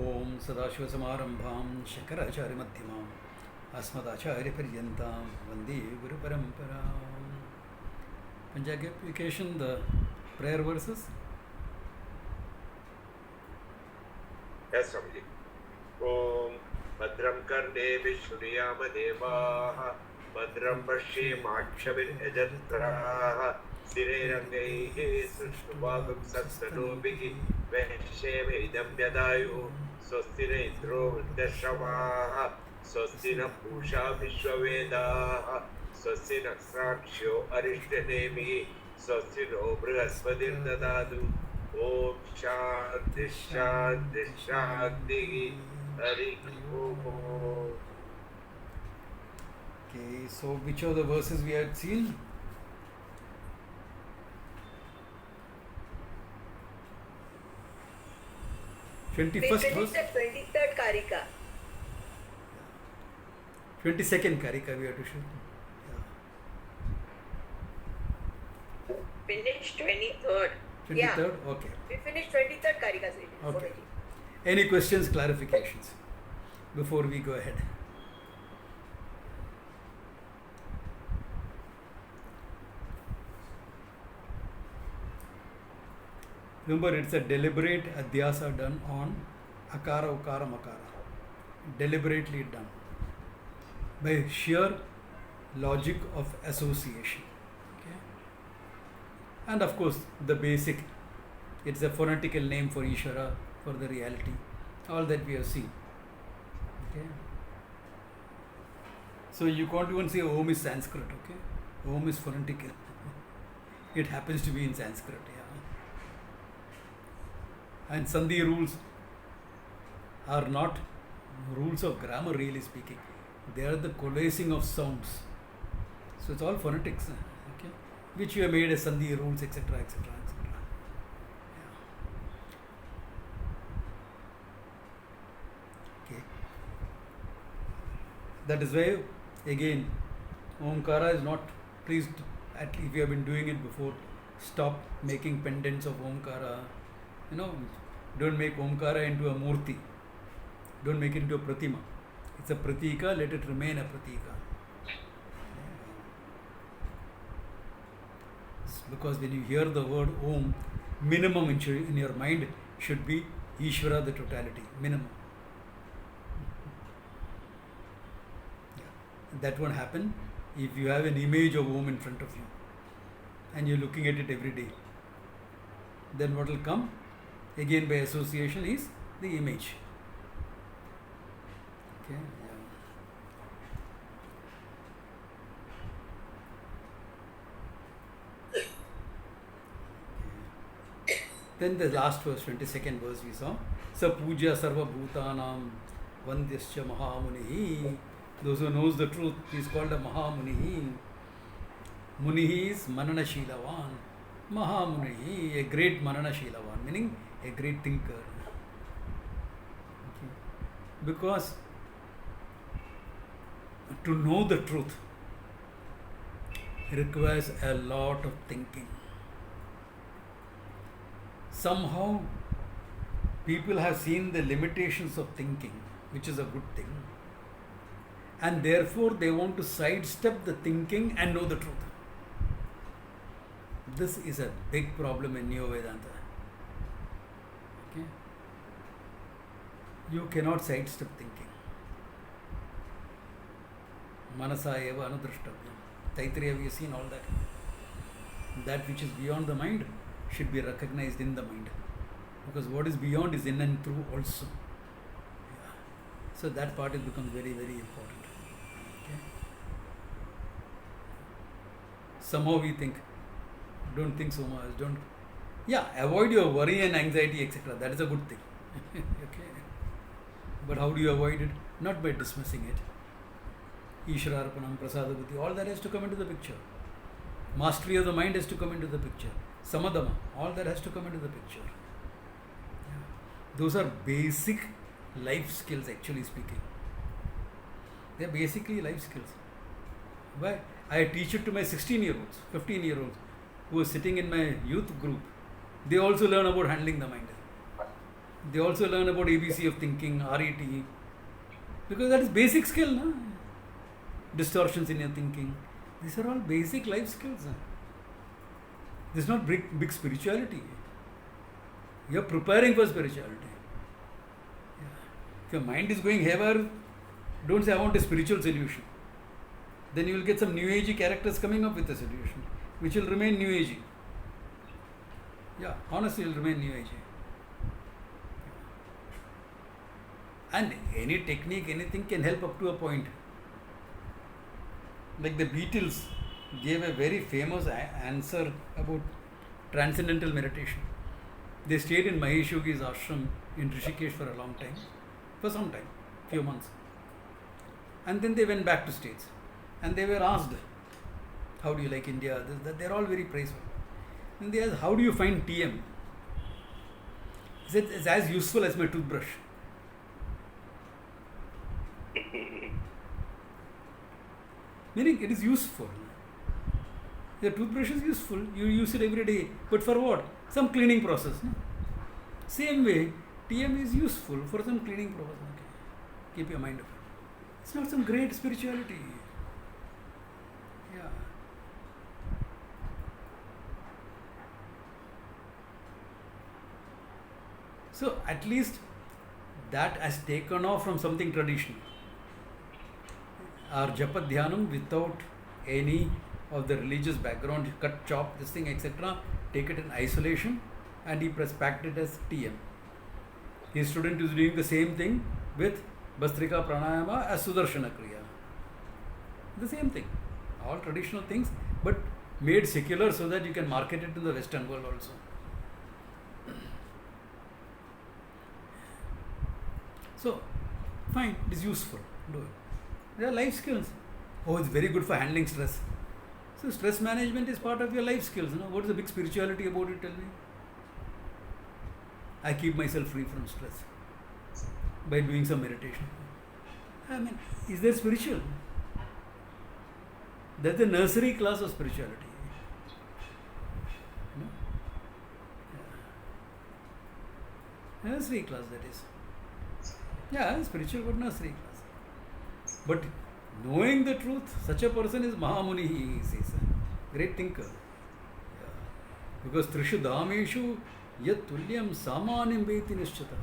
ओम सदाशिवसमारंभां शंकराचार्यमध्यमाम् अस्मदाचार्यपर्यन्तां वन्दे गुरुपरम्पराम्. Panjagapplication, the prayer verses. Yes, Swamiji. Om Bhadram Karne Vishuriyama Devaha Bhadram Pashyemakshamijatraha Sirerangaihi Sushnubhagam Satsanubhihi Vesheme Idam Yadayu Swastira Indro Vruddhashavaha Swastina Pusha Vishwavedaha Swastina Sakshyo Arishtanemi Swastino Brihaspatir Dadadu Om Shanti Shanti Shanti Hari Om. Okay, so which of the verses we had seen? We 21st finished verse? the 23rd Karika. 22nd Karika we have to shoot. Finished 23rd. 23rd? Yeah. Okay. We finished 23rd Karika. Okay. Any questions, clarifications before we go ahead? Remember, it's a deliberate adhyasa done on akara, ukara, makara. Deliberately done by sheer logic of association. Okay? And of course, the basic, it's a phonetical name for Ishvara, for the reality. All that we have seen. Okay? So you can't even say Om is Sanskrit. Okay? Om is phonetical. It happens to be in Sanskrit. Yeah. And Sandhi rules are not rules of grammar, really speaking. They are the coalescing of sounds. So it's all phonetics, okay? Which you have made as Sandhi rules, etc., etc., etc. Okay. That is why, again, Omkara is not, please, if you have been doing it before, stop making pendants of Omkara. You know, don't make Omkara into a murti. Don't make it into a pratima. It's a pratika, let it remain a pratika. Because when you hear the word Om, minimum in your mind should be Ishvara, the totality. Minimum. That won't happen if you have an image of Om in front of you and you're looking at it every day. Then what will come? Again, by association, is the image. Okay. Then the last verse, 22nd verse we saw. Sa puja sarva bhutanam vandyascha mahamunihi. Those who knows the truth, he is called a mahamunihi. Munihi is manana shilavan. Mahamunihi, a great manana shilavan, meaning a great thinker. Okay. Because to know the truth requires a lot of thinking. Somehow people have seen the limitations of thinking, which is a good thing, and therefore they want to sidestep the thinking and know the truth. This is a big problem in Neo Vedanta. Okay? You cannot sidestep thinking. Manasa eva anudrashtabhyam. Taittiriya, we have seen all that. That which is beyond the mind should be recognized in the mind. Because what is beyond is in and through also. Yeah. So that part has become very, very important. Okay? Somehow we think, don't think so much, don't. Yeah, avoid your worry and anxiety, etc. That is a good thing. Okay. But how do you avoid it? Not by dismissing it. Ishwararpanam, Prasadabhuti, all that has to come into the picture. Mastery of the mind has to come into the picture. Samadama, all that has to come into the picture. Yeah. Those are basic life skills, actually speaking. They are basically life skills. Why? I teach it to my 16-year-olds, 15-year-olds who are sitting in my youth group. They also learn about handling the mind. They also learn about ABC of thinking, RET, because that is basic skill, no? Distortions in your thinking. These are all basic life skills. This is not big spirituality. You are preparing for spirituality. Yeah. If your mind is going haywire, don't say I want a spiritual solution. Then you will get some new agey characters coming up with a solution, which will remain new agey. Yeah, honestly, it will remain new agey. And any technique, anything can help up to a point. Like the Beatles gave a very famous answer about transcendental meditation. They stayed in Mahesh Yogi's ashram in Rishikesh for a long time, for some time, few months. And then they went back to States. And they were asked, how do you like India? They're all very praiseful. And they asked, how do you find TM? He said, it's as useful as my toothbrush. Meaning it is useful. The toothbrush is useful. You use it every day. But for what? Some cleaning process. No? Same way, TM is useful for some cleaning process. Okay. Keep your mind open. It's not some great spirituality. Yeah. So at least that has taken off from something traditional. Our japa dhyanam without any of the religious background, you cut, chop, this thing, etc. Take it in isolation, and he packed it as TM. His student is doing the same thing with Bastrika Pranayama as Sudarshana Kriya. The same thing. All traditional things, but made secular so that you can market it in the Western world also. So, fine, it is useful. Do it. They are life skills. Oh, it's very good for handling stress. So, stress management is part of your life skills. You know? What is the big spirituality about it? Tell me. I keep myself free from stress by doing some meditation. I mean, is there spiritual? That's the nursery class of spirituality. You know? Yeah. Nursery class, that is. Yeah, spiritual, but nursery class. But knowing the truth, such a person is Mahamuni, he says. Great thinker. Yeah. Because Trishu Dhameshu Yat Tulyam Samanyam Veti Nishchata.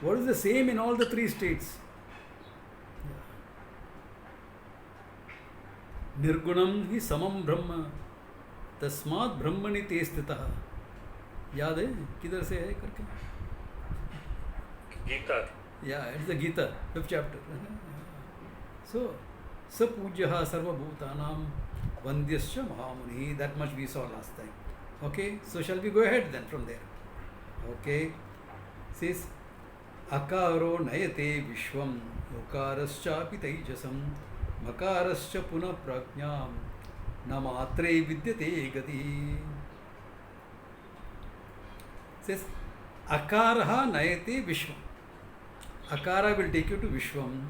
What is the same in all the three states? Yeah. Nirgunam hi samam brahma tasmat brahmani te stitah. याद है किधर से है करके? Gita. Yeah, it's the Gita, 5th chapter. So, Sapujyaha Sarva Bhutanam Vandyascha Mahamuni. That much we saw last time. Okay, so shall we go ahead then from there? Okay, says Akaro Nayate Vishwam Ukarascha Pitejasam Makarascha Puna Prajnam Namatre Vidyate Gati. Says Akaraha Nayate Vishwam. Akara will take you to Vishwam.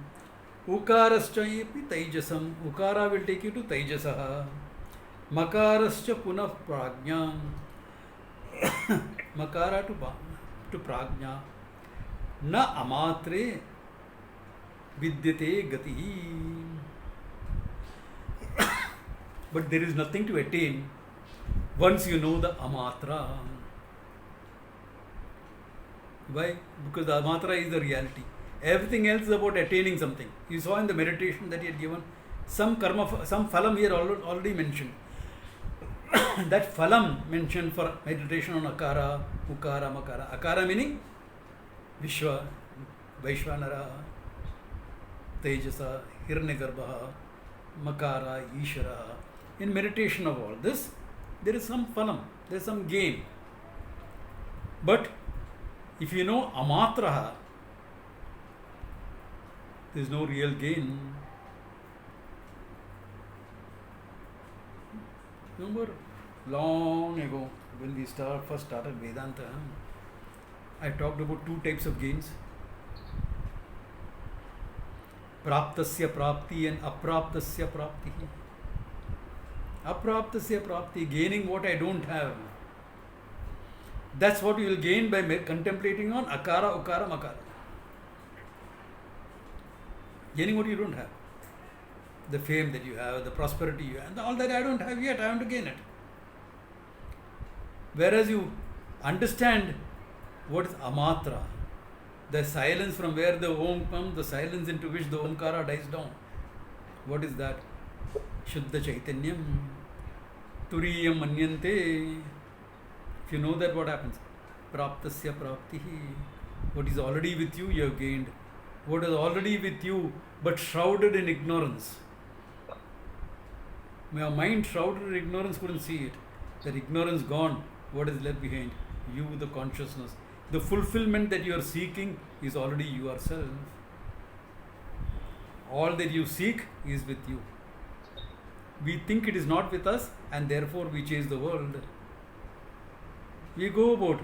Ukarascha epi Taijasam. Ukara will take you to Taijasaha. Makarascha Punah Prajnam. Makara to Prajna. Na Amatre Vidyate Gati. But there is nothing to attain once you know the Amatra. Why? Because the Amatra is the reality. Everything else is about attaining something. You saw in the meditation that he had given some karma, some phalam here already mentioned. That phalam mentioned for meditation on Akara, Ukara, Makara. Akara meaning Vishwa, Vaishvanara, Tejasa, Hiranyagarbha, Makara, Ishara. In meditation of all this, there is some phalam, there is some gain. But if you know Amatraha, there is no real gain. Remember, long ago, when we first started Vedanta, I talked about two types of gains. Praptasya prapti and apraptasya prapti. Apraptasya prapti, gaining what I don't have. That's what you will gain by contemplating on akara, ukara, makara. Gaining what you don't have. The fame that you have, the prosperity you have, and all that I don't have yet, I want to gain it. Whereas you understand what is amatra, the silence from where the Om comes, the silence into which the Omkara dies down. What is that? Shuddha Chaitanyam, Turiyam Manyante. If you know that, what happens? Praptasya Praptihi. What is already with you, you have gained. What is already with you, but shrouded in ignorance. Your mind shrouded in ignorance couldn't see it. That ignorance gone, what is left behind? You, the consciousness. The fulfillment that you are seeking is already yourself. All that you seek is with you. We think it is not with us, and therefore we chase the world. We go about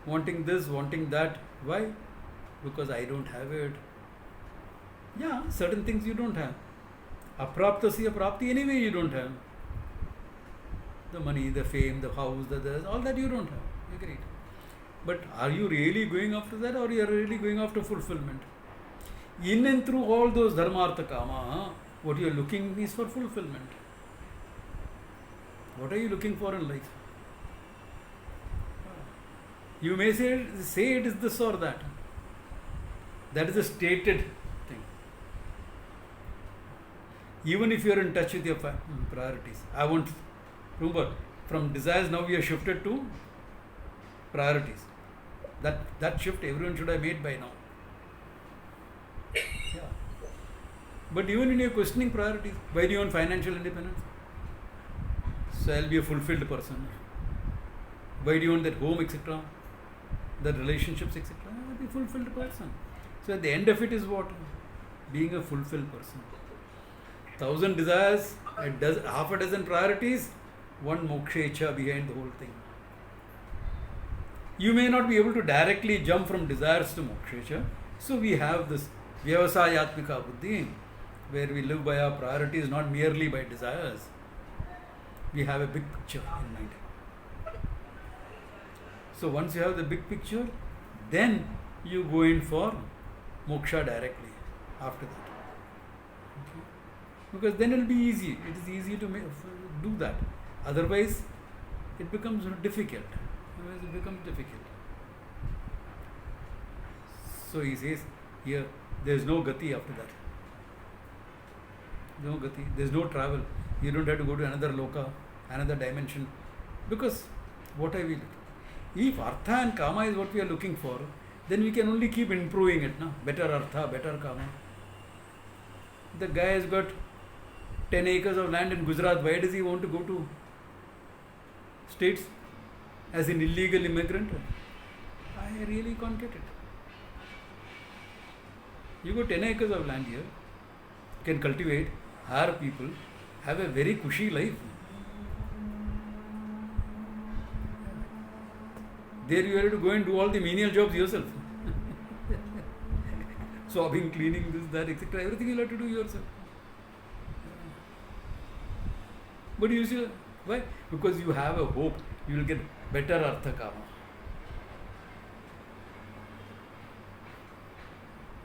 wanting this, wanting that. Why? Because I don't have it. Yeah, certain things you don't have. Apraptasya prapti, anyway you don't have. The money, the fame, the house, all that you don't have. Agreed. But are you really going after that, or you are really going after fulfillment? In and through all those dharmartha kama, what you are looking is for fulfillment. What are you looking for in life? You may say it is this or that. That is a stated thing. Even if you are in touch with your priorities. Remember, from desires now we are shifted to priorities. That shift everyone should have made by now. Yeah. But even when you are questioning priorities, why do you want financial independence? So I'll be a fulfilled person. Why do you want that home, etc.? The relationships, etc.? I'll be a fulfilled person. So at the end of it is what? Being a fulfilled person. 1,000 desires, half a dozen priorities, one moksha ichha behind the whole thing. You may not be able to directly jump from desires to moksha ichha. So we have this vyavasayatmika buddhi, where we live by our priorities, not merely by desires. We have a big picture in mind. So once you have the big picture, then you go in for moksha directly after that. Okay. Because then it will be easy. It is easy to do that. Otherwise, it becomes difficult. So he says here, there is no gati after that. No gati. There is no travel. You don't have to go to another loka, another dimension. Because what I will. If artha and kama is what we are looking for, then we can only keep improving it. No? Better artha, better kama. The guy has got 10 acres of land in Gujarat. Why does he want to go to States as an illegal immigrant? I really can't get it. You got 10 acres of land here, can cultivate, hire people, have a very cushy life. There you have to go and do all the menial jobs yourself. Swabbing, cleaning, this, that, etc. Everything you have to do yourself. But you see, why? Because you have a hope you will get better artha kama.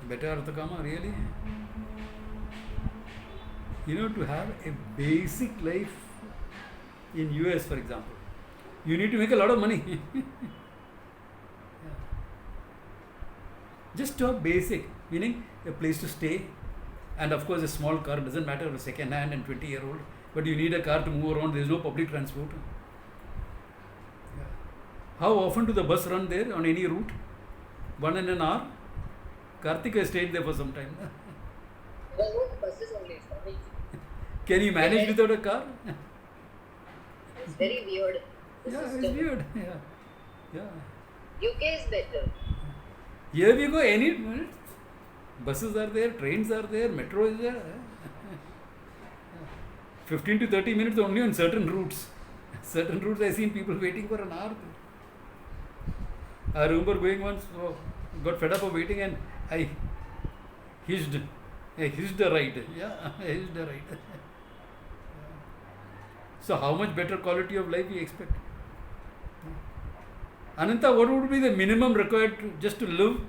Better artha kama, really? You know, to have a basic life in US, for example, you need to make a lot of money. Just to have basic, meaning a place to stay, and of course a small car, doesn't matter, a second hand and 20-year-old, but you need a car to move around, there is no public transport. How often do the bus run there on any route? 1 in an hour? Karthik has stayed there for some time. There are no buses only. Can you manage without a car? It's very weird. Yeah, it's weird. Yeah. UK is better. Here we go, any buses are there, trains are there, metro is there. 15 to 30 minutes only on certain routes. Certain routes I seen people waiting for an hour. I remember going once, got fed up of waiting and I hitched a ride. Yeah, I hitched a ride. So how much better quality of life we expect? Ananta, what would be the minimum required just to live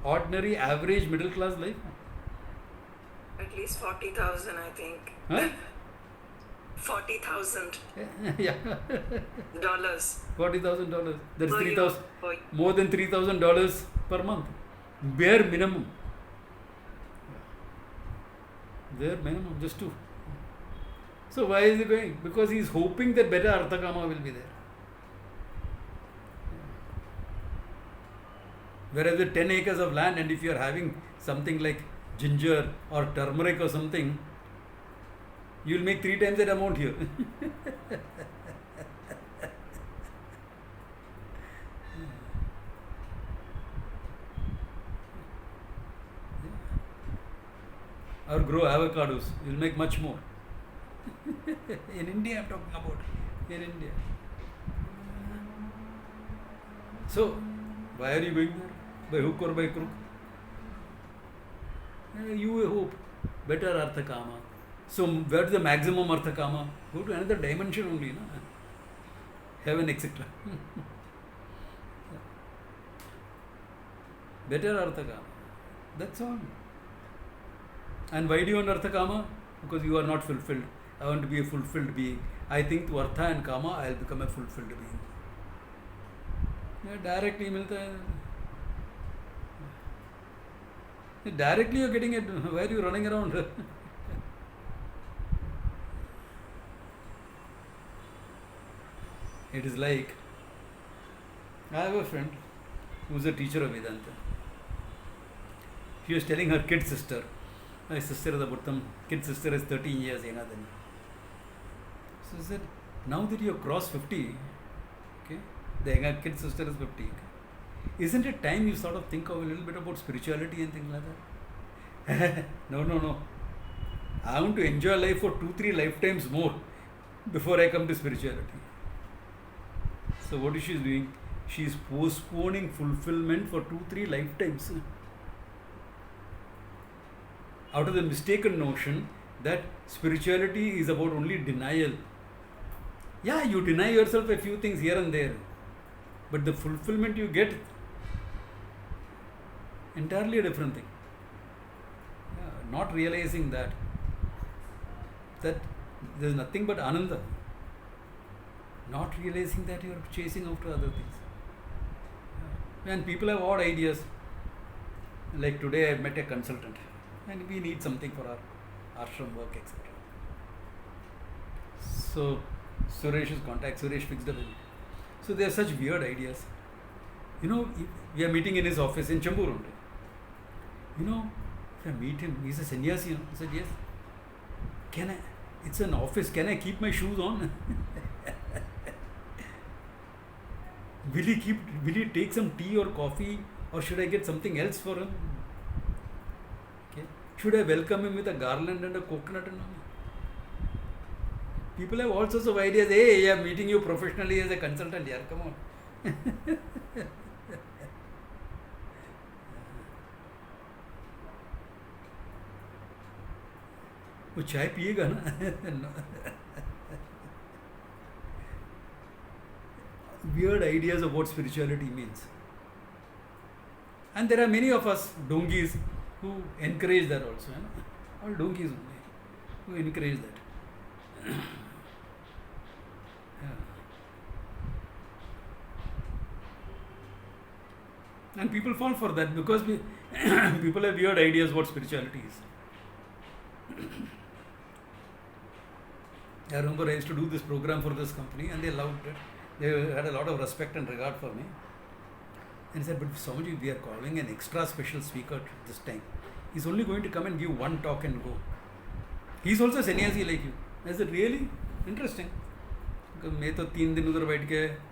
ordinary, average, middle class life? At least 40,000, I think. Huh? 40,000 Yeah. dollars. $40,000. That's per 3,000. year. More than $3,000 per month. Bare minimum. Bare minimum, just to. So why is he going? Because he is hoping that better Arthakama will be there. Whereas with 10 acres of land, and if you are having something like ginger or turmeric or something, you will make 3 times that amount here. Or grow avocados, you will make much more. In India, I am talking about. In India. So, why are you going there? By hook or by crook? You hope. Better Arthakama. So, where's the maximum Arthakama? Go to another dimension only. No? Heaven, etc. Better Arthakama. That's all. And why do you want Arthakama? Because you are not fulfilled. I want to be a fulfilled being. I think to Artha and Kama, I will become a fulfilled being. Directly milta hai. Directly you are getting it. Why are you running around? It is like, I have a friend who is a teacher of Vedanta. She was telling her kid sister, my sister is about them, kid sister is 13 years younger than me. So she said, now that you have crossed 50, okay, the younger kid sister is 50, okay, isn't it time you sort of think of a little bit about spirituality and things like that? No. I want to enjoy life for 2-3 lifetimes more before I come to spirituality. So what is she doing? She is postponing fulfillment for 2-3 lifetimes. Out of the mistaken notion that spirituality is about only denial. Yeah, you deny yourself a few things here and there, but the fulfillment you get, entirely a different thing. Yeah, not realizing that there is nothing but Ananda. Not realizing that you are chasing after other things. Yeah. And people have odd ideas. Like today I met a consultant and we need something for our ashram work, etc. So Suresh's contact, Suresh fixed up with me. So they are such weird ideas. You know, we are meeting in his office in Chambur only. You know, if I meet him, he's a sannyasi. I said, yes. Can I? It's an office. Can I keep my shoes on? Will he take some tea or coffee, or should I get something else for him? Okay. Should I welcome him with a garland and a coconut and all? People have all sorts of ideas. Hey, I am meeting you professionally as a consultant. Yeah, come on. वो चाय पिएगा ना? Weird ideas of what spirituality means. And there are many of us dongis who encourage that also. You know? All dongis only who encourage that. Yeah. And people fall for that because people have weird ideas what spirituality is. I remember I used to do this program for this company and they loved it. They had a lot of respect and regard for me. And he said, but Swamiji, we are calling an extra special speaker this time. He's only going to come and give one talk and go. He's also a sannyasi like you. I said, really? Interesting. Because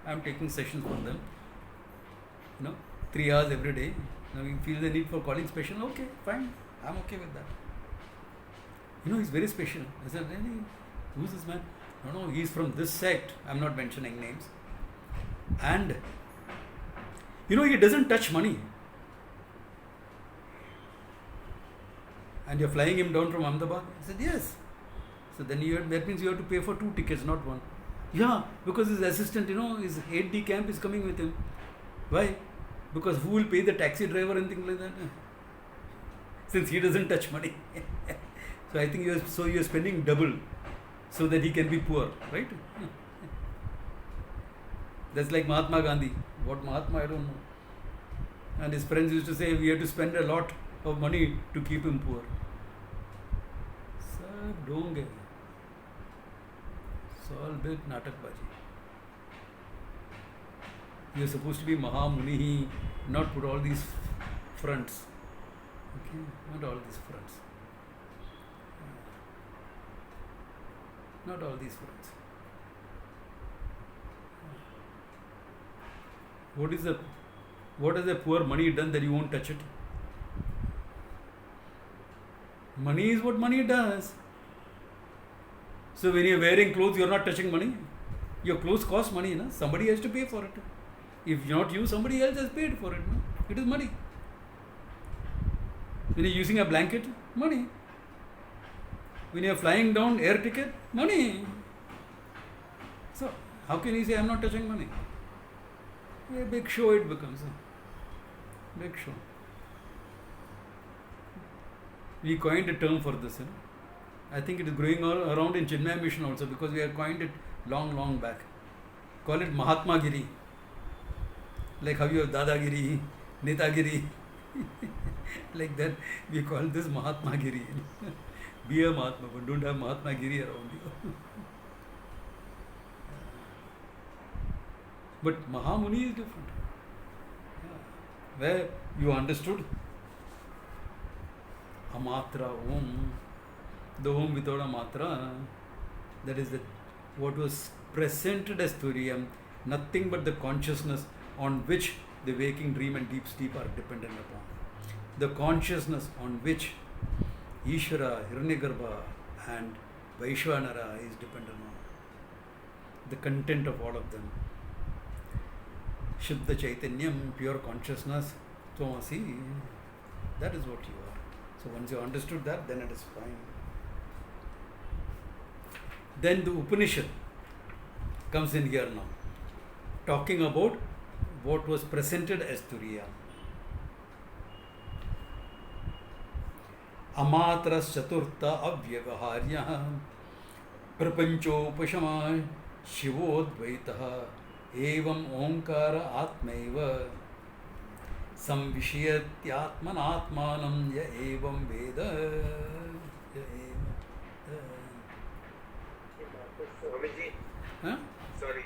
I'm taking sessions for them. 3 hours every day. Now you feel the need for calling special. Okay, fine. I'm okay with that. He's very special. I said, really? Who's this man? No, he's from this sect. I'm not mentioning names. And, he doesn't touch money. And you're flying him down from Ahmedabad? I said, yes. So then that means you have to pay for 2 tickets, not one. Yeah, because his assistant, his aide de camp is coming with him. Why? Because who will pay the taxi driver and things like that? Since he doesn't touch money. So I think you're spending double so that he can be poor, right? That's like Mahatma Gandhi. What Mahatma, I don't know. And his friends used to say we have to spend a lot of money to keep him poor. Sir, don't get. It's all big natakbaji. You're supposed to be Mahamuni, not put all these fronts. Okay, not all these fronts. Not all these fronts. What has the poor money done that you won't touch it? Money is what money does. So when you're wearing clothes, you're not touching money. Your clothes cost money, na? Somebody has to pay for it. If not you, somebody else has paid for it. No? It is money. When you're using a blanket, money. When you're flying down, air ticket, money. So how can you say I'm not touching money? A big show it becomes. A big show. We coined a term for this. I think it is growing around in Chinmaya Mission also because we have coined it long back. Call it Mahatma Giri. Like how you have Dadagiri, Netagiri. Like that, we call this Mahatma Giri. Be a Mahatma, but don't have Mahatma Giri around you. But Mahamuni is different. Where you understood Amatra Om, the Om without a Matra, that is what was presented as Turiyam, nothing but the consciousness on which the waking dream and deep sleep are dependent upon. The consciousness on which Ishvara, Hiranyagarbha and Vaishwanara is dependent on. The content of all of them. Shuddha Chaitanyam, pure consciousness, Tvamasi, that is what you are. So once you understood that, then it is fine. Then the Upanishad comes in here now, talking about what was presented as Turiya. Amatras chaturta avyavaharya prapanchopashama shivodvaitaha evam omkara atmaiva samvishayatyatmanatmanam ya evam veda ya evam. Swamiji, Huh? sorry,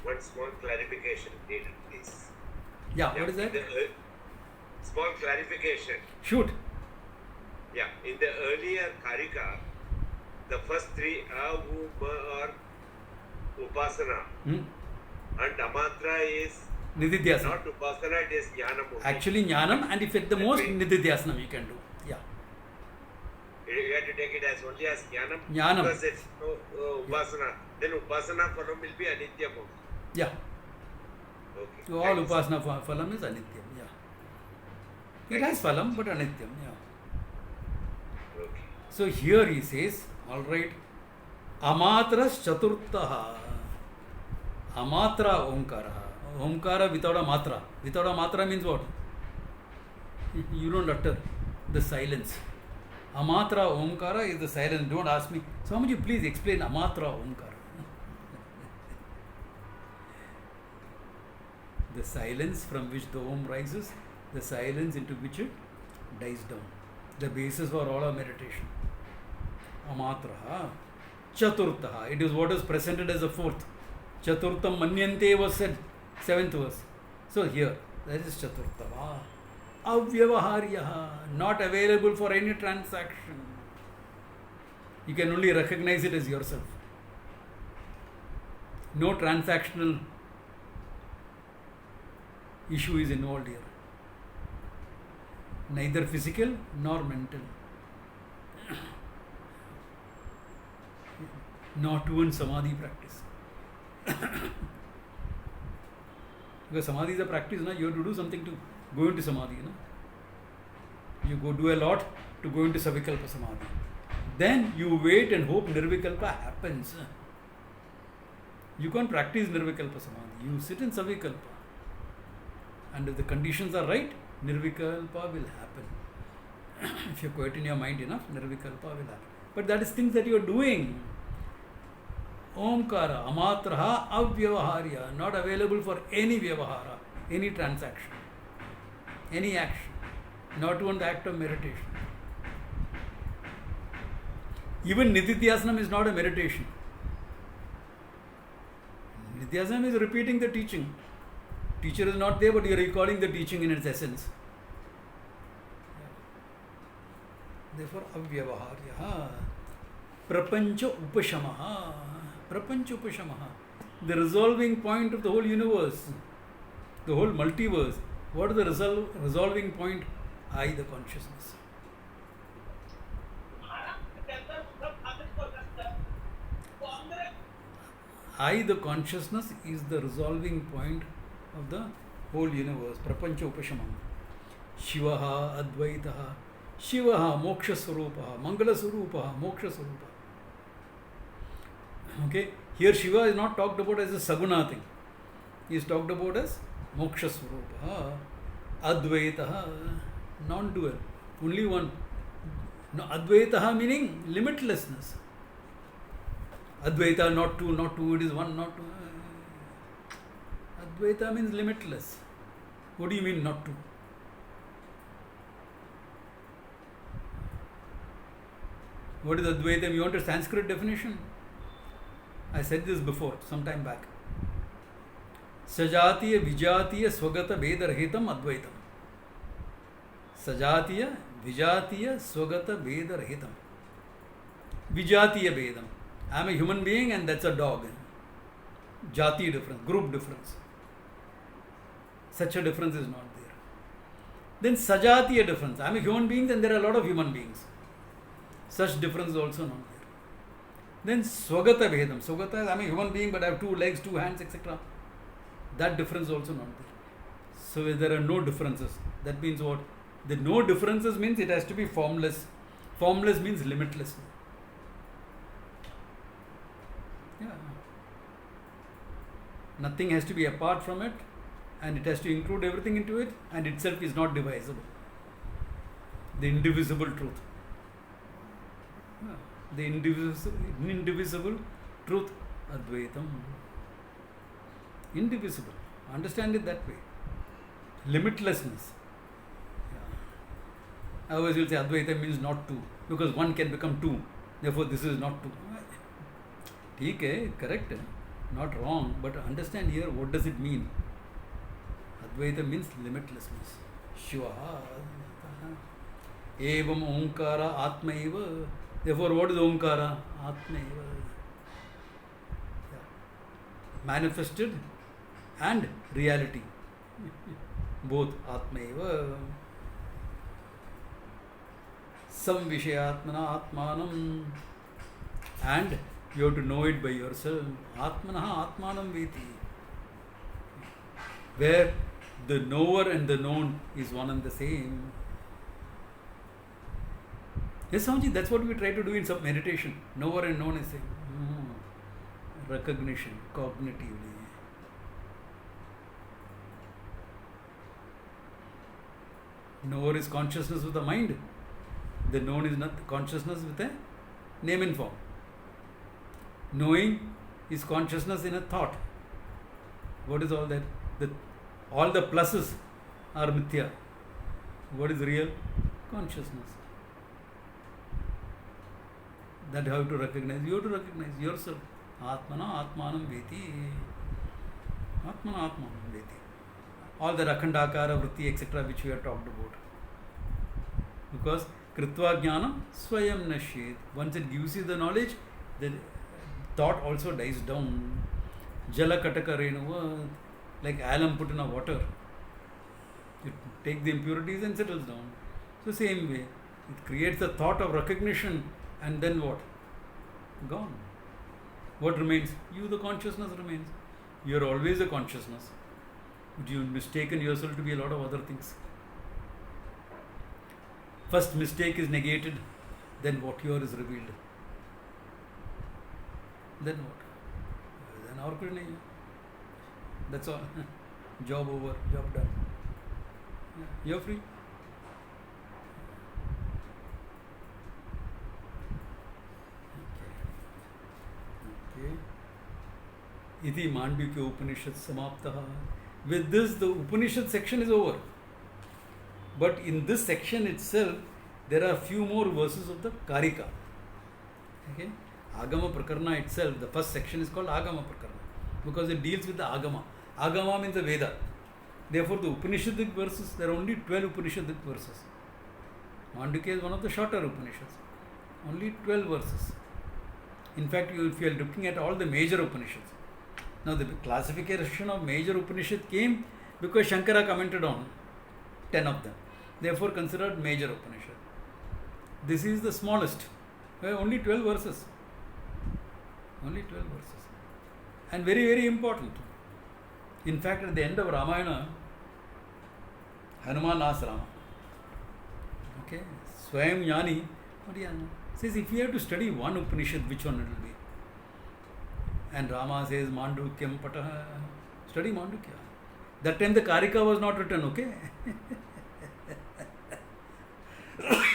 one small clarification needed, please. Yeah, what is that? Small clarification. Shoot. Yeah, in the earlier Karika, the first three A, U, Ma are Upasana. And Amatra is Nididhyasana. not Upasana, it is Jnanam only. Actually, Jnanam, and if at the most, Nididhyasana you can do. Yeah. You have to take it as only as Jnanam. Jnanam. Because it's no Upasana. Then Upasana phalam will be Anityam only. Yeah. Okay. So all Upasana phalam is Anityam. Yeah. It has phalam, but Anityam. Yeah. Okay. So here he says, all right, Amatras Chaturtaha. Amatra Omkara. Omkara without a matra. Without a matra means what? You don't utter the silence. Amatra Omkara is the silence. Don't ask me, Swamiji, please explain Amatra Omkara. The silence from which the Om rises, the silence into which it dies down. The basis for all our meditation. Amatraha Chaturtaha. It is what is presented as the fourth. Chaturtam Manyante was said, seventh verse. So here, that is Chaturtava. Avyavaharyaha, not available for any transaction. You can only recognize it as yourself. No transactional issue is involved here. Neither physical nor mental. Not even samadhi practice. Because samadhi is a practice, na? You have to do something to go into samadhi. Na? You go do a lot to go into savikalpa samadhi. Then you wait and hope nirvikalpa happens. You can't practice Nirvikalpa Samadhi. You sit in Savikalpa. And if the conditions are right, Nirvikalpa will happen. If you quiet in your mind enough, Nirvikalpa will happen. But that is things that you are doing. Omkara, amatraha, avyavaharya, not available for any vyavahara, any transaction, any action, not even the act of meditation. Even Nididhyasanam is not a meditation. Nididhyasanam is repeating the teaching. Teacher is not there, but you are recalling the teaching in its essence. Therefore, avyavaharya, prapancha upashamaha. Prapancha upashamaha. The resolving point of the whole universe, the whole multiverse. What is the resolving point? I, the consciousness. I, the consciousness, is the resolving point of the whole universe. Prapancha upashamam. Shivaha, Advaitaha. Shivaha, Moksha Swarupaha, Mangala Swarupaha, Moksha Swarupaha. Okay, here Shiva is not talked about as a Saguna thing. He is talked about as Moksha Swarupaha, Advaitaha, non-dual, only one. No, Advaitaha meaning limitlessness. Advaita, not two, it is one, not two. Advaita means limitless. What do you mean not two? What is Advaitam? You want a Sanskrit definition? I said this before, some time back. Sajatiya, Vijatiya, Swagata, Vedarhitam, Advaitam. Sajatiya, Vijatiya, Swagata, Vedarhitam. Vijatiya Vedam. I am a human being and that's a dog. Jati difference, group difference. Such a difference is not there. Then Sajatiya difference. I am a human being and there are a lot of human beings. Such difference is also not there. Then Swagata Vedam. Swagata is I am a human being but I have 2 legs, 2 hands, etc. That difference is also not there. So there are no differences. That means what? The no differences means it has to be formless. Formless means limitless. Yeah. Nothing has to be apart from it and it has to include everything into it and itself is not divisible. The indivisible truth. Yeah. The indivisible truth, Advaitam. Indivisible. Understand it that way. Limitlessness. Yeah. Otherwise you will say Advaita means not two. Because one can become two. Therefore this is not two. Okay, correct. Not wrong. But understand here what does it mean. Advaita means limitlessness. Shiva. Evam Omkara Atma Eva. Therefore what is Omkara? Atma Eva. Manifested and reality. Both Atma Eva. Samvishayatmana Atmanam. And you have to know it by yourself. Atmanaha Atmanam Veti. Where the knower and the known is one and the same. Yes, Swamiji, that's what we try to do in some meditation. Knower and known is same. Recognition, cognitively. Knower is consciousness with the mind. The known is not consciousness with a name and form. Knowing is consciousness in a thought. What is all that? All the pluses are mithya. What is real? Consciousness. That you have to recognize. You have to recognize yourself. Atmana Atmanam Veti. Atmana Atmanam Veti. All the Rakhanda-akara, Vritti, etc. which we have talked about. Because Kritva Jnanam Swayam Nashyet. Once it gives you the knowledge, the thought also dies down. Jala Kataka Renuva, like alum put in a water. You take the impurities and settles down. So same way, it creates a thought of recognition and then what? Gone. What remains? You, the consciousness remains. You are always a consciousness. But you mistaken yourself to be a lot of other things. First mistake is negated, then what you are is revealed. Then what? and और कुछ नहीं है. That's all. Job over, job done. Yeah, you're free. Okay. Iti Mandukya Upanishad Samaptaha. With this, the Upanishad section is over. But in this section itself, there are a few more verses of the Karika. Okay? Agama Prakarna itself, the first section is called Agama Prakarna because it deals with the Agama. Agama means the Veda. Therefore, the Upanishadic verses, there are only 12 Upanishadic verses. Mandukya is one of the shorter Upanishads. Only 12 verses. In fact, if you are looking at all the major Upanishads, now the classification of major Upanishad came because Shankara commented on 10 of them. Therefore, considered major Upanishad. This is the smallest. Only 12 verses. Only 12 verses. And very, very important. In fact, at the end of Ramayana, Hanuman asked Rama, okay, Swayam Jnani, says, if you have to study one Upanishad, which one it will be? And Rama says, Mandukyam Pataha. Study Mandukya. That time the Karika was not written, okay?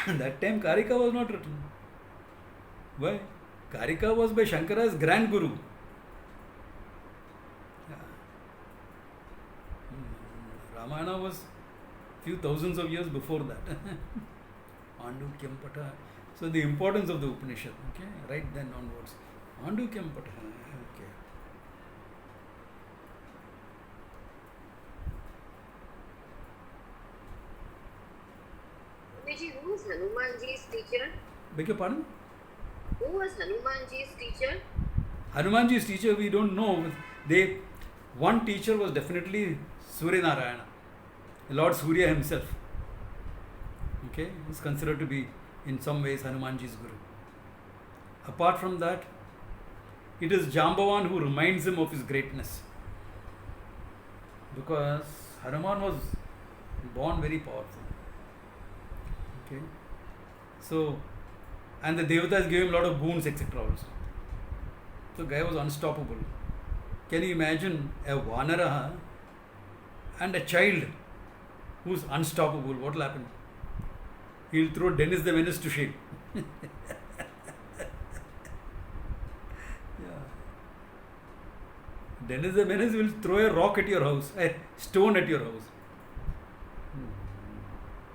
That time Karika was not written. Why? Karika was by Shankara's grand guru. Ramayana was few thousands of years before that. Mandukyam Pataha. So the importance of the Upanishad, okay, right then onwards. Mandukyam Pataha, okay. Vijay, who was Hanumanji's teacher? Beg your pardon? Who was Hanumanji's teacher? Hanumanji's teacher, we don't know. One teacher was definitely Surya Narayana, Lord Surya himself. Okay, is considered to be in some ways Hanumanji's guru. Apart from that, it is Jambavan who reminds him of his greatness. Because Hanuman was born very powerful. Okay, so, and the Devatas gave him a lot of boons, etc. also. So, guy was unstoppable. Can you imagine a Vanara and a child who's unstoppable? What will happen? He'll throw Dennis the Menace to shame. Yeah. Dennis the Menace will throw a rock at your house, a stone at your house.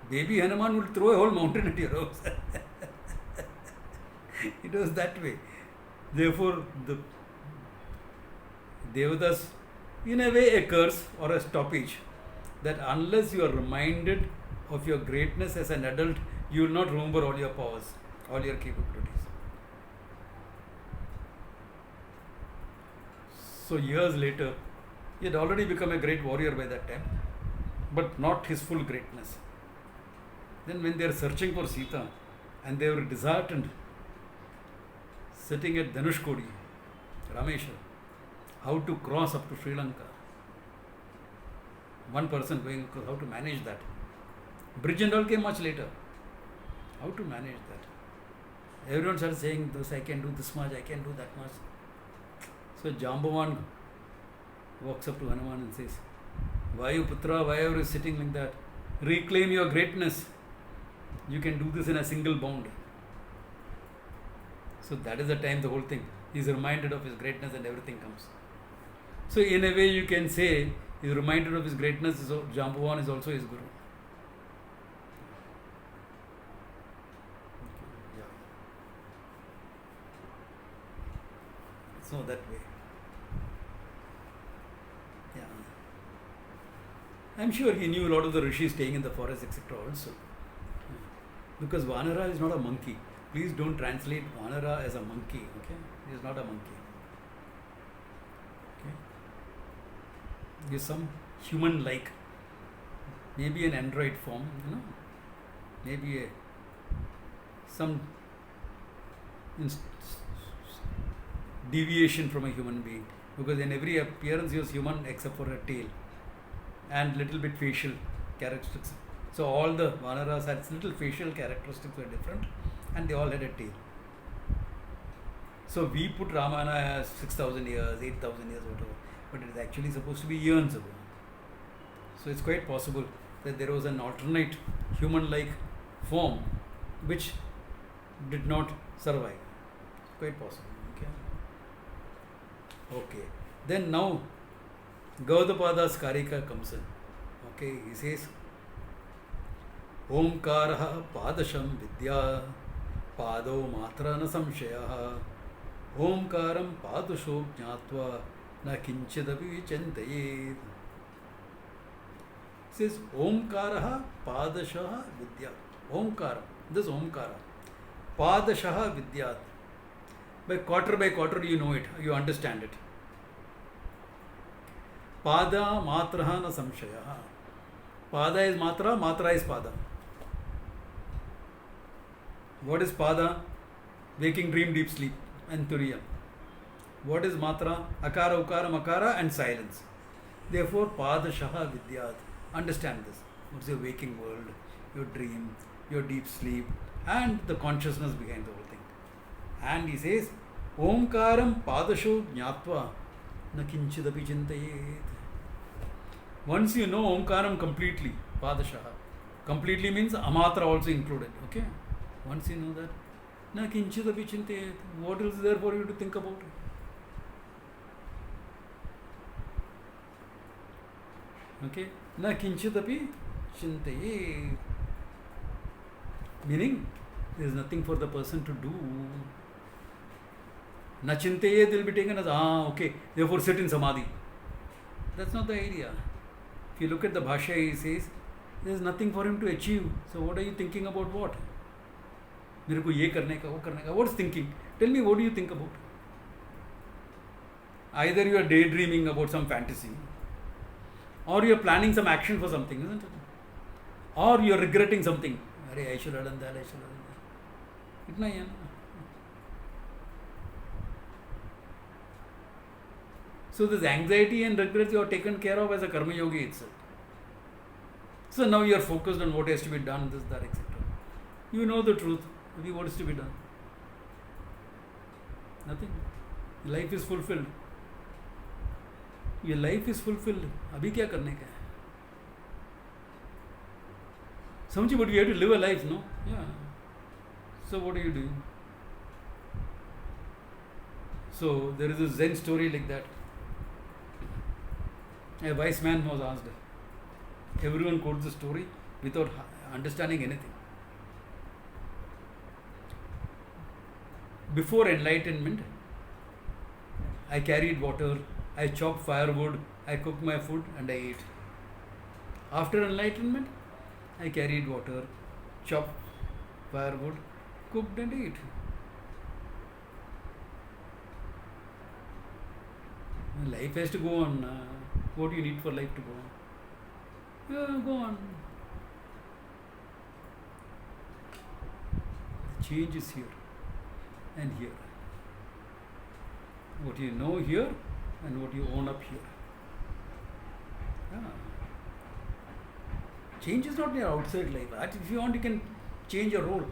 Baby Hanuman will throw a whole mountain at your house. It was that way. Therefore, the Devatas, in a way, a curse or a stoppage, that unless you are reminded of your greatness as an adult, you will not remember all your powers, all your capabilities. So years later, he had already become a great warrior by that time, but not his full greatness. Then when they are searching for Sita and they were disheartened, sitting at Dhanushkodi, Rameshwar, how to cross up to Sri Lanka. One person going across, how to manage that. Bridge and all came much later. How to manage that? Everyone started saying, this I can do this much, I can do that much. So Jambavan walks up to Hanuman and says, Vayuputra, why are you sitting like that? Reclaim your greatness. You can do this in a single bound. So that is the time the whole thing. He is reminded of his greatness and everything comes. So in a way you can say, he is reminded of his greatness, so Jambavan is also his guru. Okay, yeah. So that way. Yeah. I'm sure he knew a lot of the rishis staying in the forest, etc. also. Because Vanara is not a monkey. Please don't translate Vanara as a monkey. Okay? He is not a monkey. Okay? He is some human-like, maybe an android form, maybe some deviation from a human being. Because in every appearance he was human except for a tail and little bit facial characteristics. So all the Vanaras had little facial characteristics were different and they all had a tail. So we put Ramayana as 6,000 years, 8,000 years, whatever, but it is actually supposed to be eons ago. So it's quite possible that there was an alternate human-like form which did not survive. It's quite possible. Okay. Then now Gaudapada's Karika comes in. Okay, he says, Omkaraha padasham vidya pado matra na samshaya Omkaram padusho jnatva na kinchidapi vichantaye. Says Omkaraha padashaha vidya. Omkara. This Omkara. Padashaha vidya. By quarter you know it, you understand it. Pada matraha na samshaya. Pada is matra is pada. What is pada? Waking, dream, deep sleep and turiya. What is matra? Akara, ukara, makara and silence. Therefore, padashaha vidyat. Understand this. What's your waking world, your dream, your deep sleep and the consciousness behind the whole thing. And he says, Omkaram padasho jnatva na kinchidapi chintayet. Once you know Omkaram completely, padashaha, completely means amatra also included. Okay? Once you know that, na kinchidapi chintayet. What is there for you to think about? Okay? Na kinchidapi chintayet. Meaning, there is nothing for the person to do. Na chintayet will be taken as, okay, therefore sit in samadhi. That's not the idea. If you look at the Bhashya, he says, there is nothing for him to achieve. So what are you thinking about what? मेरे को ये करने का, वो करने का. What's thinking? Tell me, what do you think about? Either you are daydreaming about some fantasy, or you are planning some action for something, isn't it? Or you are regretting something. Arey, I should have done that, I should have done that. इतना ही है ना. So this anxiety and regrets you are taken care of as a karma yogi itself. So now you are focused on what has to be done, this, that, etc. You know the truth. What is to be done? Nothing. Life is fulfilled. Your life is fulfilled. अभी क्या करने का है? समझिए, but we have to live a life, no? Yeah. So what are you doing? So there is a Zen story like that. A wise man was asked. Everyone quotes the story without understanding anything. Before enlightenment, I carried water, I chopped firewood, I cooked my food and I ate. After enlightenment, I carried water, chopped firewood, cooked and ate. Life has to go on. What do you need for life to go on? Yeah, go on. The change is here and here. What you know here and what you own up here. Yeah. Change is not your outside life. If you want, you can change your role.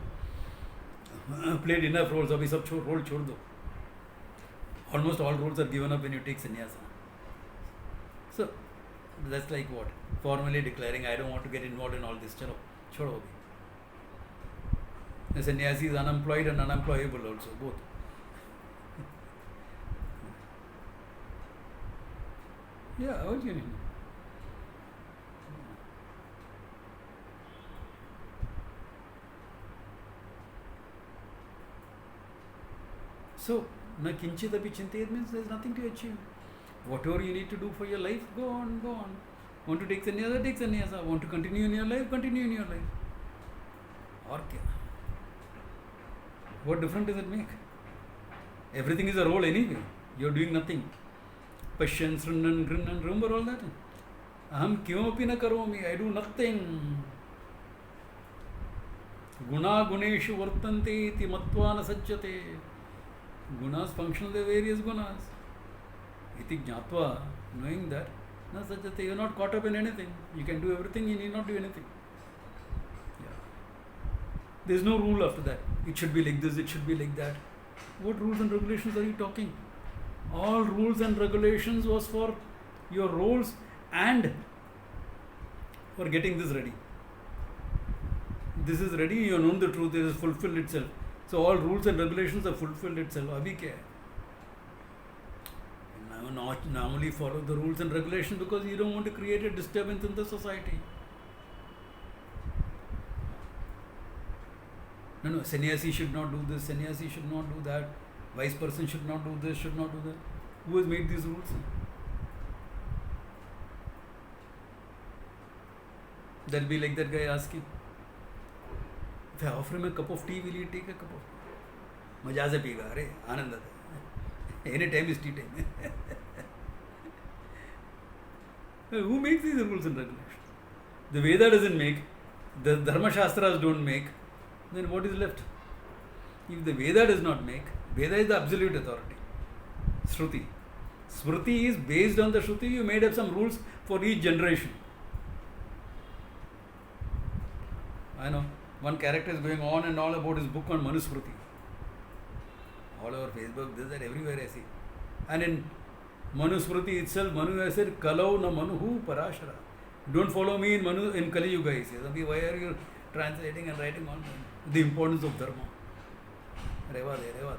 Played enough roles, abhi sab role chhod do. Almost all roles are given up when you take sannyasa. So, that's like what? Formally declaring, I don't want to get involved in all this. Chalo, chodo abhi. The sannyasi is unemployed and unemployable also, both. Yeah, what do you mean? So, na kinchitapi chintayet means there is nothing to achieve. Whatever you need to do for your life, go on, go on. Want to take sannyasa, take sannyasa. Want to continue in your life, continue in your life. Or kya? What difference does it make? Everything is a role anyway. You are doing nothing. Pasyan, srinnan, grinnan, remember all that? Aham kyopi na karomi, I do nothing. Guna guneshu vartante iti matva na sajjate. Gunas function the various gunas. Iti jnatva, knowing that, na sajjate, you are not caught up in anything. You can do everything, you need not do anything. Yeah. There is no rule after that. It should be like this, it should be like that. What rules and regulations are you talking? All rules and regulations was for your roles and for getting this ready. This is ready, you have known the truth, it is fulfilled itself. So all rules and regulations have fulfilled itself. Abhi kya hai? Now not normally follow the rules and regulations because you don't want to create a disturbance in the society. No, sannyasi should not do this, sannyasi should not do that, wise person should not do this, should not do that. Who has made these rules? They'll be like that guy asking, if I offer him a cup of tea, will he take a cup of tea? मजा से पीगा, अरे आनंद आता है. Any time is tea time. Who makes these rules and regulations? The Veda doesn't make, the Dharma Shastras don't make, then what is left? If the Veda does not make, Veda is the absolute authority. Shruti. Smriti is based on the Shruti, you made up some rules for each generation. I know, one character is going on and all about his book on Manusmriti. All over Facebook, this and everywhere I see. And in Manusmriti itself, Manu has said, Kalau na Manuhu Parashara. Don't follow me in Kali Yuga, he says. Why are you translating and writing on the importance of Dharma? Reva de.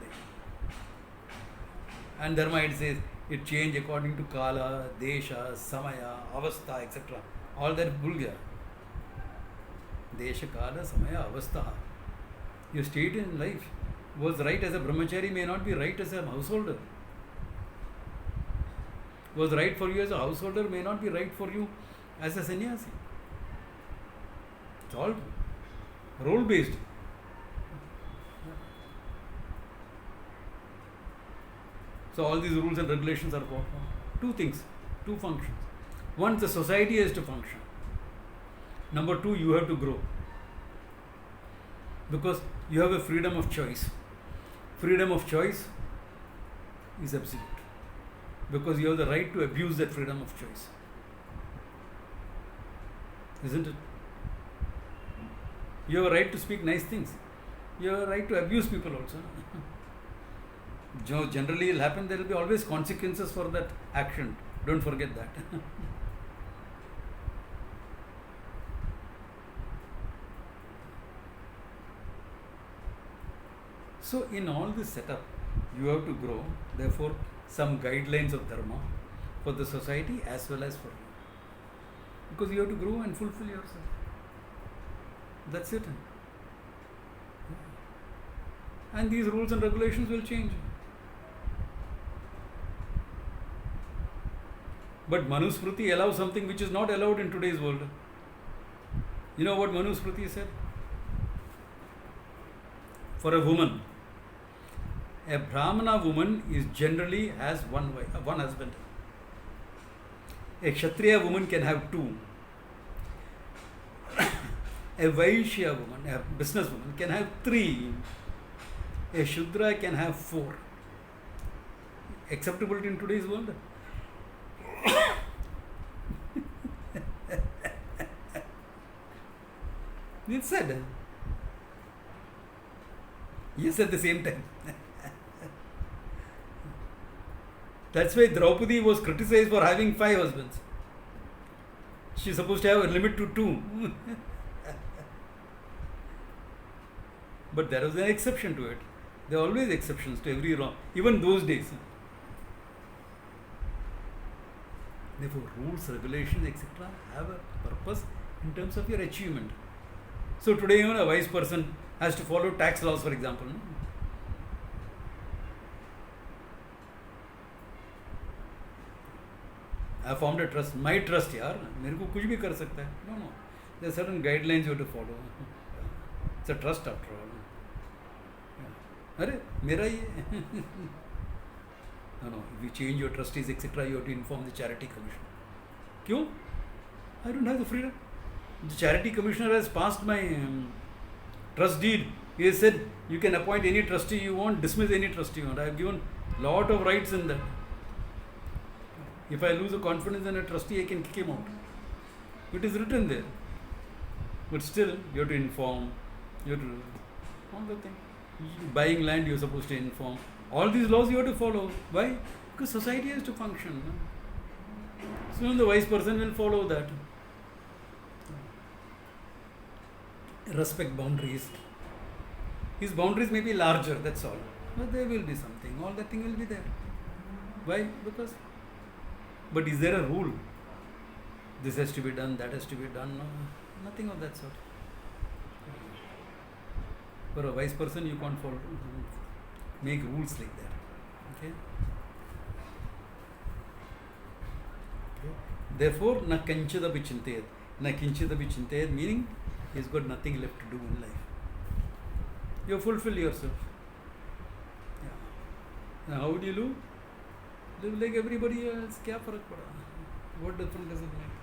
And Dharma, it says, it changed according to Kala, Desha, Samaya, Avastha, etc. All that bhul gaya. Desha, Kala, Samaya, Avastha. Your state in life was right as a brahmachari may not be right as a householder. Was right for you as a householder may not be right for you as a sannyasi. It's all role based. So all these rules and regulations are for two things, two functions. One, the society has to function. Number two, you have to grow. Because you have a freedom of choice. Freedom of choice is absolute. Because you have the right to abuse that freedom of choice. Isn't it? You have a right to speak nice things. You have a right to abuse people also. Generally it will happen, there will be always consequences for that action. Don't forget that. So in all this setup, you have to grow. Therefore, some guidelines of dharma for the society as well as for you. Because you have to grow and fulfill yourself. That's it. And these rules and regulations will change. But Manusmriti allows something which is not allowed in today's world. You know what Manusmriti said? For a woman, a Brahmana woman is generally has one husband. A Kshatriya woman can have two. A Vaishya woman, a business woman, can have three. A Shudra can have four. Acceptable in today's world? It's said. Yes, at the same time. That's why Draupadi was criticized for having 5 husbands. She's supposed to have a limit to 2. But there was an exception to it. There are always exceptions to every wrong, even those days. Therefore, rules, regulations, etc. have a purpose in terms of your achievement. So today, even a wise person has to follow tax laws, for example. I formed a trust. My trust, yaar. मेरे को कुछ भी कर सकता है. No. There are certain guidelines you have to follow. It's a trust after all. अरे मेरा ही है. No. If you change your trustees, etc., you have to inform the charity commissioner. क्यों? I don't have the freedom. The charity commissioner has passed my trust deed. He has said you can appoint any trustee you want, dismiss any trustee you want. I have given lot of rights in that. If I lose the confidence in a trustee, I can kick him out. It is written there. But still, you have to inform. You have to do all the thing. Buying land, you're supposed to inform. All these laws you have to follow. Why? Because society has to function. No? Soon the wise person will follow that. Respect boundaries. His boundaries may be larger, that's all. But there will be something. All that thing will be there. Why? Because. But is there a rule? This has to be done, that has to be done. No, nothing of that sort. For a wise person, you can't follow, make rules like that. Okay? Therefore, na kanchadapi chintayat. Na kinchadapi chintayat meaning he's got nothing left to do in life. You fulfill yourself. Yeah. Now how do you live? Live like everybody else. Kya farak pada? What difference does it make?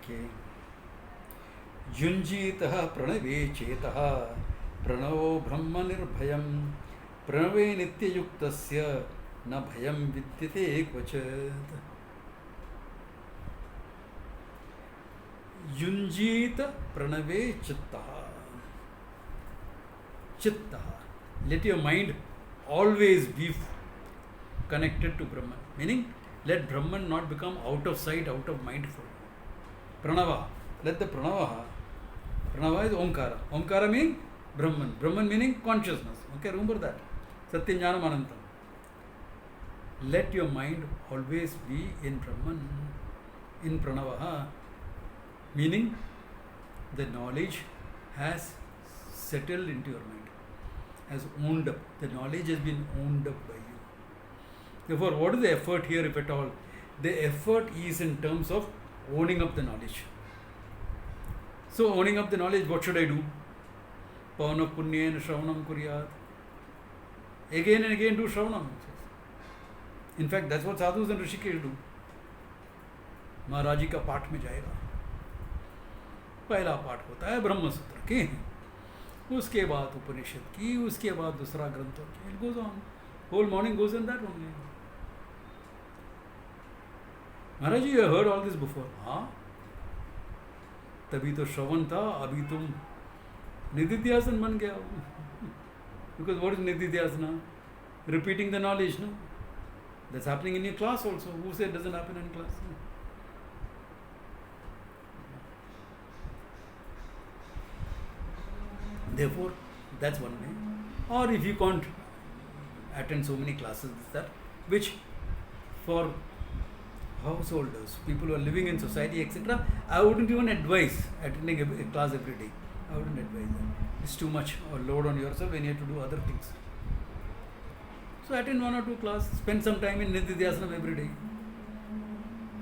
Okay. Yunjitah pranave chetah pranavo brahma nirbhayam pranave nityayuktasya na bhayam vidyate kvachat. Yunjita pranave chittah. Chittah. Let your mind always be connected to Brahman. Meaning, let Brahman not become out of sight, out of mind for you. Pranava. Let the Pranava. Pranava is Omkara. Omkara meaning Brahman. Brahman meaning consciousness. Okay, remember that. Satyam Jnanam Anantam. Let your mind always be in Brahman, in Pranava. Meaning, the knowledge has settled into your mind, has owned up. The knowledge has been owned up by you. Therefore, what is the effort here, if at all? The effort is in terms of owning up the knowledge. So, owning up the knowledge, what should I do? Pavana punyen shravanam kuryat. Again and again do shravanam. In fact, that's what sadhus and rishikesh do. महाराजी का पाठ में जाएगा, पहला पाठ होता है ब्रह्म सूत्र की, उसके बाद उपनिषद की, उसके बाद दूसरा ग्रंथों की. It goes on. Whole morning goes in that only. Maharaj ji, you have heard all this before. हाँ, तभी तो श्रवण था, अभी तुम निधिध्यासन बन गया. Because what is nididhyasana? Repeating the knowledge, no? That's happening in your class also. Who said it doesn't happen in class? Therefore, that's one way. Or if you can't attend so many classes, that which for householders, people who are living in society, etc., I wouldn't even advise attending a class every day. I wouldn't advise that. It's too much or load on yourself when you have to do other things. So attend one or two classes, spend some time in Nididhyasanam every day.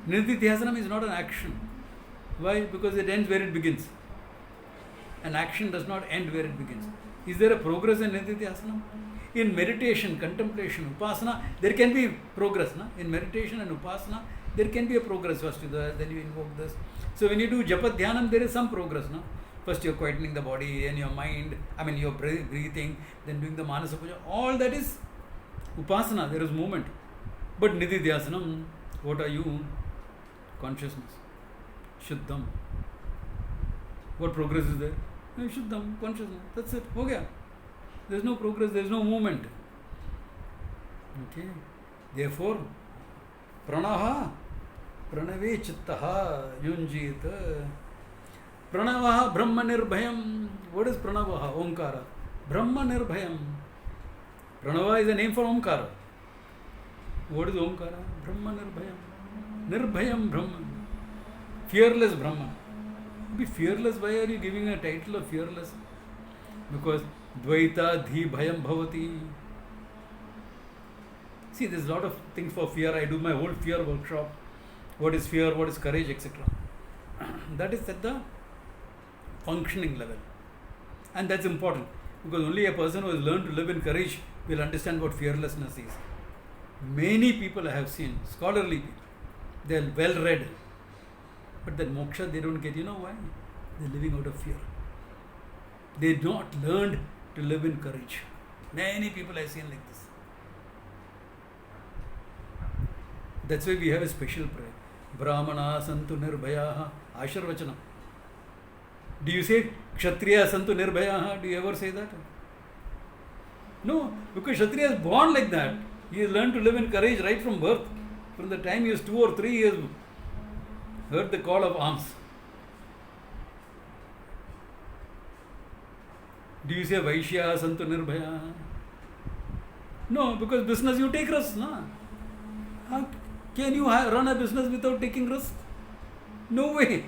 Nididhyasanam is not an action. Why? Because it ends where it begins. An action does not end where it begins. Is there a progress in Nididhyasanam? In meditation, contemplation, upasana, there can be progress. Na? In meditation and upasana, there can be a progress. First you do that, then you invoke this. So when you do japa dhyanam, there is some progress. Na? First you're quietening the body and your mind, you're breathing, then doing the manasa puja. All that is upasana, there is movement. But nididhyasanam, what are you? Consciousness. Shuddham. What progress is there? Shuddham, consciousness. That's it. Okay. There is no progress, there is no movement. Okay. Therefore, pranaha, pranave chittaha, yunjita. Pranavaha brahma nirbhayam. What is pranavaha? Omkara. Brahma nirbhayam. Pranava is a name for Omkara. What is Omkara? Brahma nirbhayam. Nirbhayam Brahman. Fearless Brahman. Be fearless. Why are you giving a title of fearless? Because Dvaita Dhi Bhayam Bhavati. See, there's a lot of things for fear. I do my whole fear workshop. What is fear? What is courage, etc. That is at the functioning level. And that's important. Because only a person who has learned to live in courage will understand what fearlessness is. Many people I have seen, scholarly people, they are well read. But that moksha they don't get. You know why? They are living out of fear. They not learned to live in courage. Many people I have seen like this. That's why we have a special prayer. Brahmana santu nirbhayaha. Ashirvachanam. Do you say Kshatriya santu nirbhayaha? Do you ever say that? No, because Kshatriya is born like that. He has learned to live in courage right from birth. From the time he is 2 or 3 years, heard the call of arms. Do you say Vaishya santu nirbhaya? No, because business you take risks. No? How can you run a business without taking risks? No way.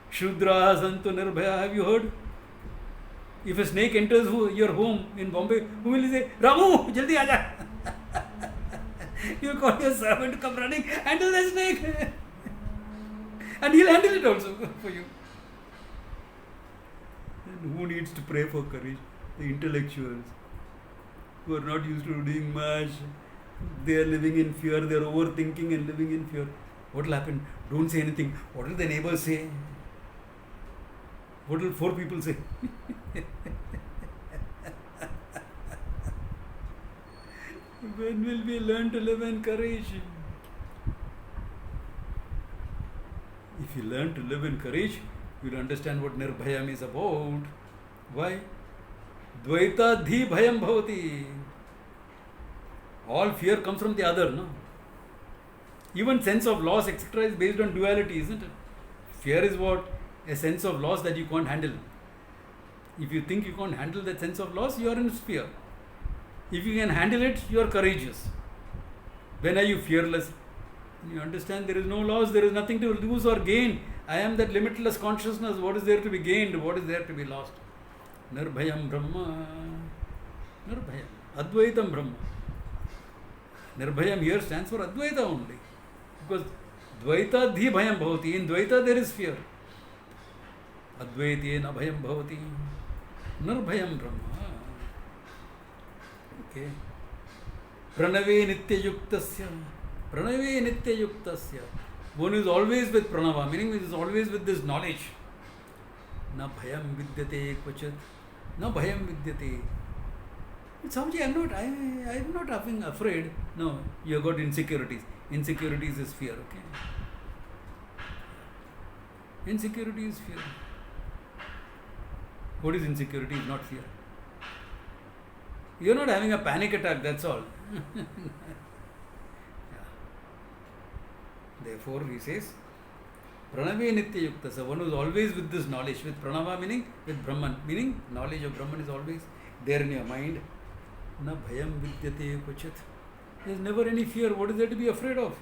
Shudra santu nirbhaya. Have you heard? If a snake enters your home in Bombay, who will say, Ramu, jaldi aaja. You call your servant to come running, handle the snake. And he'll handle it also for you. And who needs to pray for courage? The intellectuals who are not used to doing much. They are living in fear, they are overthinking and living in fear. What will happen? Don't say anything. What will the neighbors say? What will 4 people say? When will we learn to live in courage? If you learn to live in courage, you will understand what Nirbhayam is about. Why? Dvaita dhi bhayam bhavati. All fear comes from the other, no? Even sense of loss, etc. is based on duality, isn't it? Fear is what? A sense of loss that you can't handle. If you think you can't handle that sense of loss, you are in fear. If you can handle it, you are courageous. When are you fearless? You understand there is no loss, there is nothing to lose or gain. I am that limitless consciousness. What is there to be gained? What is there to be lost? Nirbhayam Brahma. Nirbhayam. Advaitam Brahma. Nirbhayam here stands for Advaita only. Because Dvaita dhi bhayam bhavati. In Dvaita there is fear. Advaite na bhayam bhavati. Nirbhayam Brahma. Okay. Pranave nitya yuktasya. Pranave nitya yuktasya. One is always with pranava, meaning it is always with this knowledge. Na bhayam vidyate kvachat. Na bhayam vidyate. Swamiji, I'm not having afraid. No, you have got insecurities. Insecurities is fear, okay? Insecurity is fear. What is insecurity? Is not fear. You are not having a panic attack, that's all. Yeah. Therefore, he says, Pranave Nitya Yukta. So one who is always with this knowledge, with Pranava meaning, with Brahman, meaning knowledge of Brahman is always there in your mind. Na bhayam vidyate kvachat. There is never any fear. What is there to be afraid of?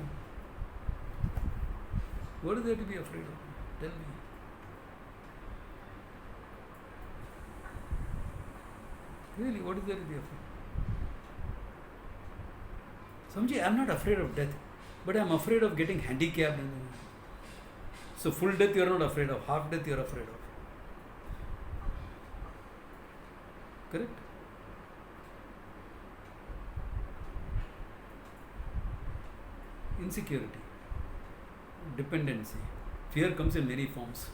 What is there to be afraid of? Tell me. Really, what is there to be afraid? Swamiji, I am not afraid of death, but I am afraid of getting handicapped. So full death you are not afraid of, half death you are afraid of. Correct? Insecurity, dependency. Fear comes in many forms.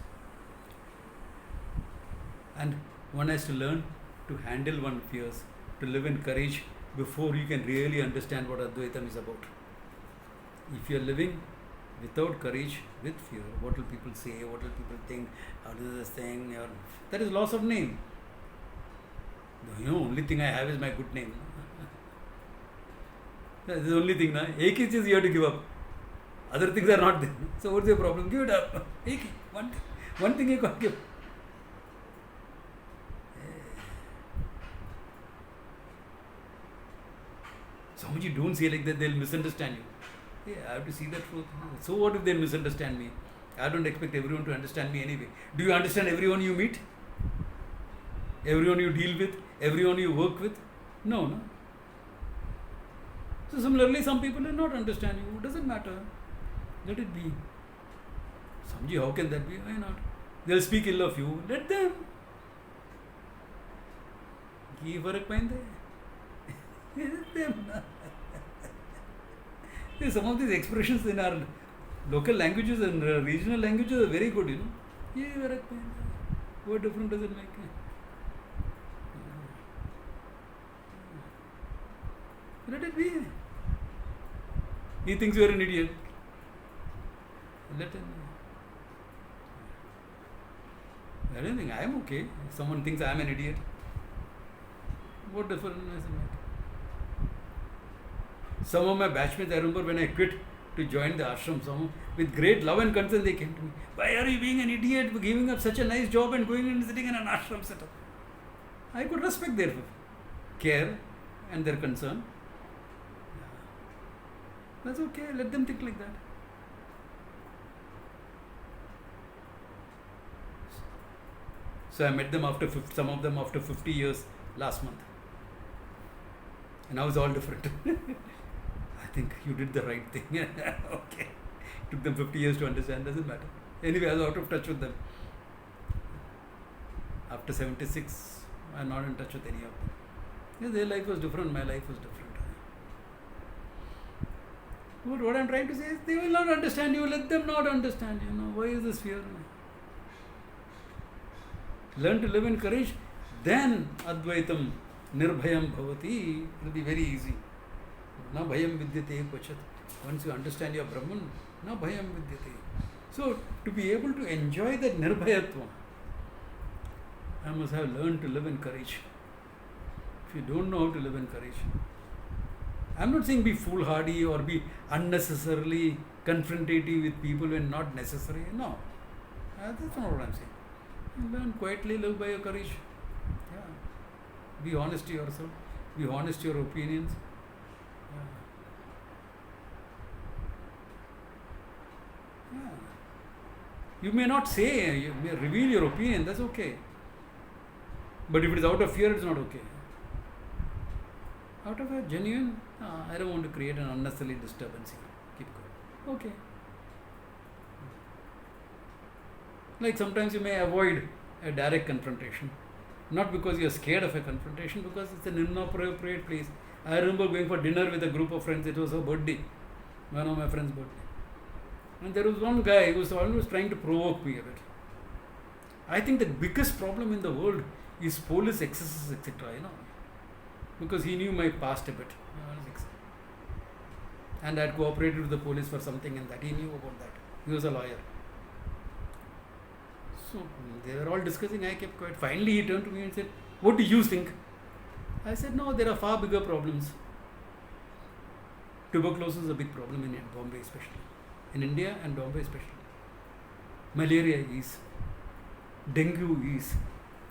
And one has to learn to handle one's fears, to live in courage before you can really understand what Advaitam is about. If you are living without courage, with fear, what will people say, what will people think, how does this thing, that is loss of name. The only thing I have is my good name. That is the only thing. Ek is you have to give up. Other things are not there. So what's your problem? Give it up. One thing you can't give. Swamiji, don't say like that, they'll misunderstand you. Yeah, I have to see the truth. So what if they misunderstand me? I don't expect everyone to understand me anyway. Do you understand everyone you meet? Everyone you deal with? Everyone you work with? No. So similarly, some people will not understand you. It doesn't matter. Let it be. Swamiji, how can that be? Why not? They'll speak ill of you. Let them. Ki farak painde. Let them. Some of these expressions in our local languages and regional languages are very good, Ye farak painde. What difference does it make? Let it be. He thinks you are an idiot. Let him. I don't think I am okay. If someone thinks I am an idiot, what difference does it make? Some of my batchmates, I remember when I quit to join the ashram, some with great love and concern they came to me. Why are you being an idiot for giving up such a nice job and going and sitting in an ashram setup? I could respect their care and their concern. That's okay, let them think like that. So I met them after some of them after 50 years last month. And now it's all different. I think you did the right thing. Okay. Took them 50 years to understand, doesn't matter. Anyway, I was out of touch with them. After 76, I'm not in touch with any of them. Yeah, their life was different, my life was different. But what I'm trying to say is, they will not understand you, let them not understand you. Why is this fear? Learn to live in courage, then Advaitam Nirbhayam Bhavati. It will be very easy. Na bhayam vidyate kvachat. Once you understand your Brahman, na bhayam vidyate. So, to be able to enjoy that Nirbhayatva, I must have learned to live in courage. If you don't know how to live in courage, I'm not saying be foolhardy or be unnecessarily confrontative with people when not necessary. No, that's not what I'm saying. Learn quietly, live by your courage. Yeah. Be honest to yourself. Be honest to your opinions. Yeah. Yeah. You may not say, you may reveal your opinion, that's okay. But if it is out of fear, it's not okay. Out of a genuine, I don't want to create an unnecessary disturbance here. Keep going. Okay. Like sometimes you may avoid a direct confrontation. Not because you are scared of a confrontation, because it's an inappropriate place. I remember going for dinner with a group of friends. It was her birthday, one of my friend's birthday. And there was one guy who was always trying to provoke me a bit. I think the biggest problem in the world is police excesses, etc. Because he knew my past a bit. And I had cooperated with the police for something and that. He knew about that. He was a lawyer. So they were all discussing, I kept quiet. Finally he turned to me and said, "What do you think?" I said, "No, there are far bigger problems. Tuberculosis is a big problem in Bombay especially. In India and Bombay especially. Malaria is. Dengue is.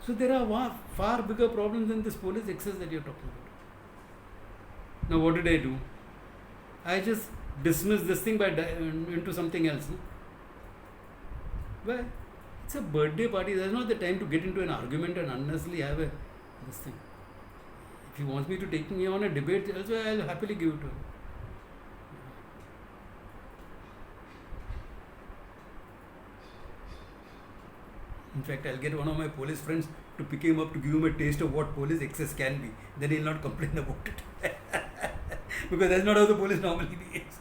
So there are far bigger problems than this police excess that you're talking about." Now what did I do? I just dismissed this thing into something else. Well, it's a birthday party. There's not the time to get into an argument and unnecessarily have this thing. If he wants me to take me on a debate, also I'll happily give it to him. In fact, I'll get one of my police friends to pick him up to give him a taste of what police excess can be. Then he'll not complain about it. Because that's not how the police normally behaves.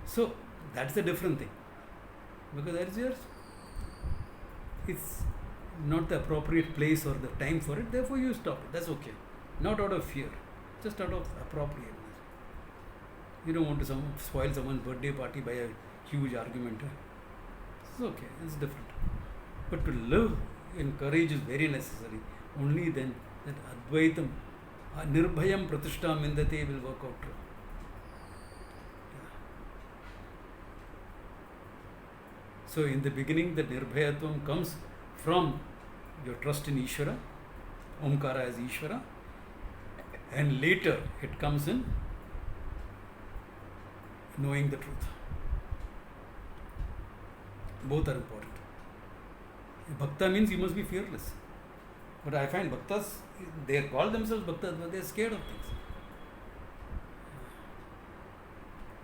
So, that's a different thing. Because that is yours. It's not the appropriate place or the time for it. Therefore, you stop it. That's okay. Not out of fear. Just out of appropriateness. You don't want to spoil someone's birthday party by a huge argument. It's okay. It's different. But to live in courage is very necessary. Only then that Advaitam, Nirbhayam Pratishtam Mindate will work out true. So in the beginning, the Nirbhayatvam comes from your trust in Ishvara, Omkara as Ishvara, and later it comes in knowing the truth. Both are important. Bhakta means you must be fearless. But I find bhaktas, they call themselves bhaktas, but they are scared of things.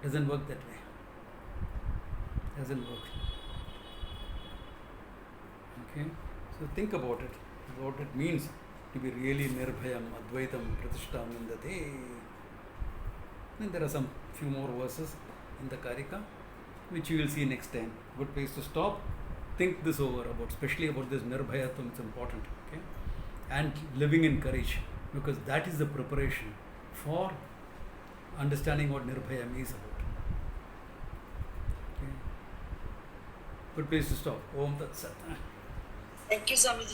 Doesn't work that way. Doesn't work. Okay? So think about it. What it means to be really nirbhayam, advaitam, pratishtam indate. Then there are some few more verses in the Karika, which you will see next time. Good place to stop. Think this over, especially about this nirbhayatvam. It's important. Okay? And living in courage. because that is the preparation for understanding what Nirbhayam is about. Okay. Good place to stop. Om Tat Sat. Thank you, Swamiji.